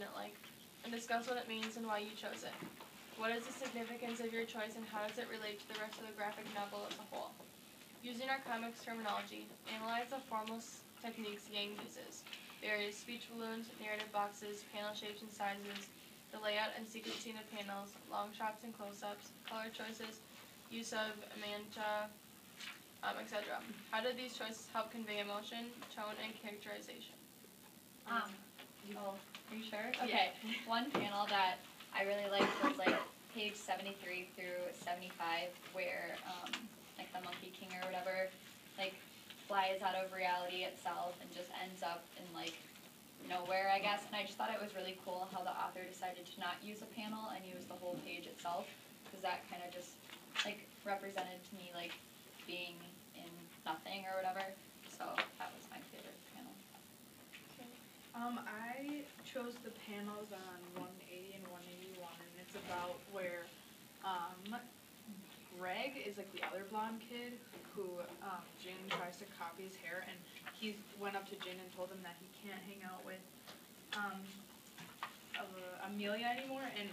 didn't like, and discuss what it means and why you chose it. What is the significance of your choice and how does it relate to the rest of the graphic novel as a whole? Using our comics terminology, analyze the formal techniques Yang uses. Various speech balloons, narrative boxes, panel shapes and sizes, the layout and sequencing of panels, long shots and close-ups, color choices, use of magenta, etc. How did these choices help convey emotion, tone, and characterization? Are you sure? Okay. Yeah. One panel that I really liked was like page 73 through 75, where like the Monkey King or whatever, like flies out of reality itself and just ends up in like nowhere, I guess. And I just thought it was really cool how the author decided to not use a panel and use the whole page itself, because that kind of just like represented to me like being in nothing or whatever. So that was my favorite panel. I chose the panels on 180 and 181, and it's about where Greg is like the other blonde kid who Jin tries to copy his hair, and he went up to Jin and told him that he can't hang out with Amelia anymore. And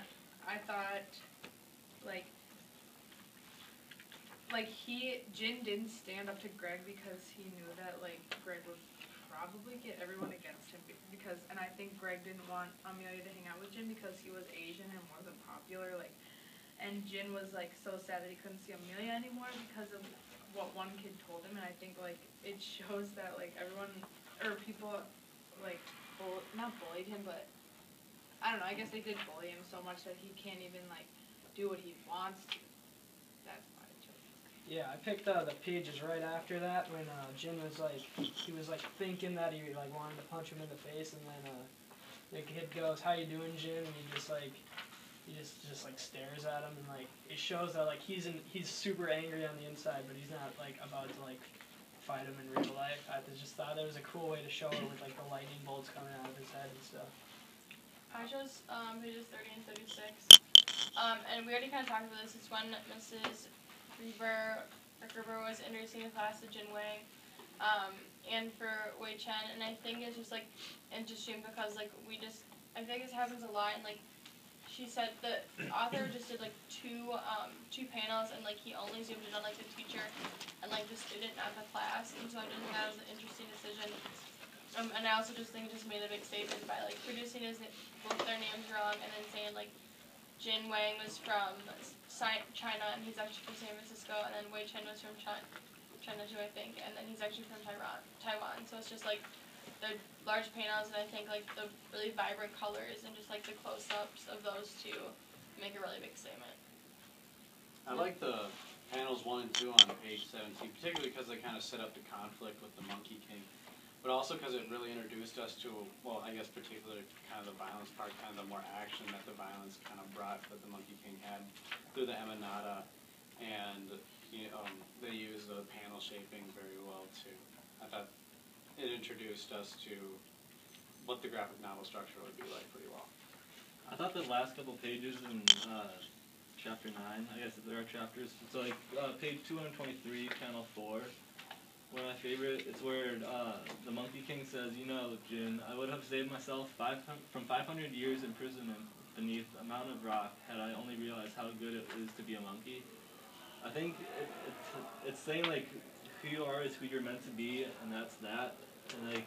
I thought Jin didn't stand up to Greg because he knew that like Greg would probably get everyone against him, and I think Greg didn't want Amelia to hang out with Jin because he was Asian and wasn't popular, and Jin was like so sad that he couldn't see Amelia anymore because of what one kid told him. And I think like it shows that like everyone or people like not bullied him, but I don't know, I guess they did bully him so much that he can't even like do what he wants to. That's why I chose it. Yeah, I picked the pages right after that when Jin was like, he was like thinking that he like wanted to punch him in the face, and then the kid goes, "How you doing, Jin?" And he just like stares at him, and like it shows that like he's super angry on the inside, but he's not like about to like fight him in real life. I just thought it was a cool way to show it with like the lightning bolts coming out of his head and stuff. I chose pages 30 and 36. And we already kind of talked about this. It's when Mrs. Gerber was introducing the class to Jin Wei, and for Wei Chen, and I think it's just like interesting because like I think this happens a lot, and like she said the author just did like two panels, and like he only zoomed in on like the teacher and like the student, not the class, and so I just think that was an interesting decision. And I also just think it just made a big statement by like producing both their names wrong and then saying like Jin Wang was from China and he's actually from San Francisco, and then Wei Chen was from China too, I think, and then he's actually from Taiwan. So it's just like the large panels, and I think like the really vibrant colors and just like the close-ups of those two make a really big statement. I like the panels 1 and 2 on page 17, particularly because they kind of set up the conflict with the Monkey King, but also because it really introduced us to, well, I guess particularly kind of the violence part, kind of the more action that the violence kind of brought that the Monkey King had through the emanata, and they used the panel shaping very well too. I thought it introduced us to what the graphic novel structure would be like pretty well. I thought the last couple pages in chapter 9, I guess there are chapters, it's like page 223, panel 4. One of my favorite, it's where the Monkey King says, "You know, Jin, I would have saved myself from 500 years imprisonment beneath a mountain of rock had I only realized how good it is to be a monkey." I think it's saying like who you are is who you're meant to be, and that's that. And like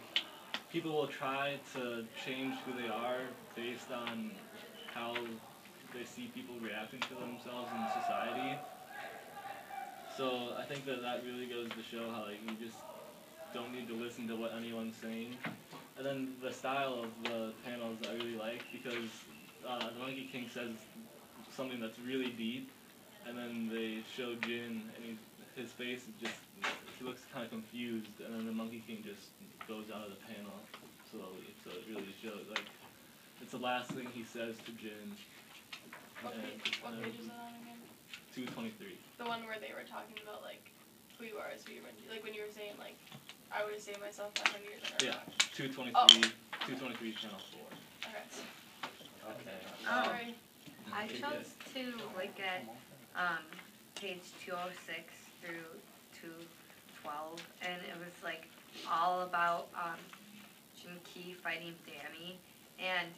people will try to change who they are based on how they see people reacting to themselves in society. So I think that really goes to show how like you just don't need to listen to what anyone's saying. And then the style of the panels I really like, because the Monkey King says something that's really deep, and then they show Jin, and his face is just, he looks kind of confused, and then the Monkey King just goes out of the panel slowly. So it really shows, like, it's the last thing he says to Jin. What page is that on again? 223. The one where they were talking about like who you are is who you're meant to be. Like when you were saying like I would have saved myself 500 years ago. Yeah, 223. 223 channel 4. Okay. Okay. Sorry. I chose to look at page 206 through 212, and it was like all about Jin Ki fighting Danny, and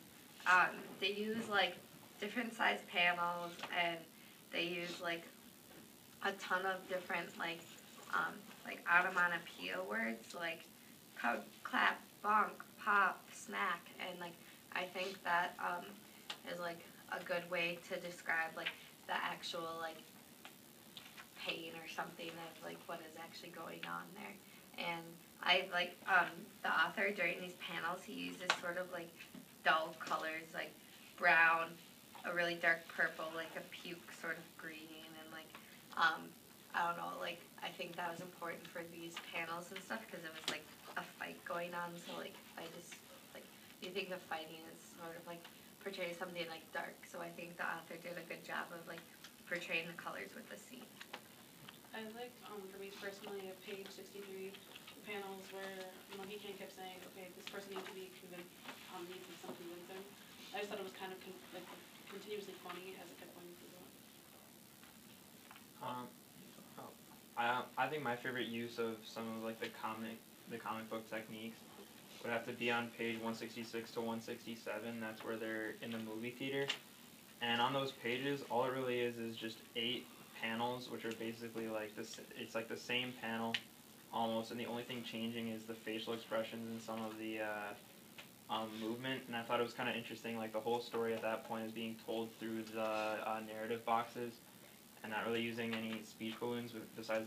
they use like different size panels, and they use like a ton of different like onomatopoeia words like clap, bonk, pop, smack, and like I think that is like a good way to describe like the actual like pain or something of like what is actually going on there. And I like the author during these panels, he uses sort of like dull colors like brown, a really dark purple, like a puke sort of green, and like I don't know, like I think that was important for these panels and stuff because it was like a fight going on. So like I just like you think of fighting as sort of like portray something like dark. So I think the author did a good job of like portraying the colors with the scene. I like, for me personally, at page 63, the panels where Monkey King kept saying, okay, this person needs to be convinced, needs some convincing. I just thought it was kind of continuously funny as it kept going through that. I think my favorite use of some of like the comic book techniques would have to be on page 166 to 167. That's where they're in the movie theater, and on those pages, all it really is just 8 panels, which are basically like this. It's like the same panel, almost, and the only thing changing is the facial expressions and some of the movement. And I thought it was kind of interesting. Like the whole story at that point is being told through the narrative boxes, and not really using any speech balloons besides the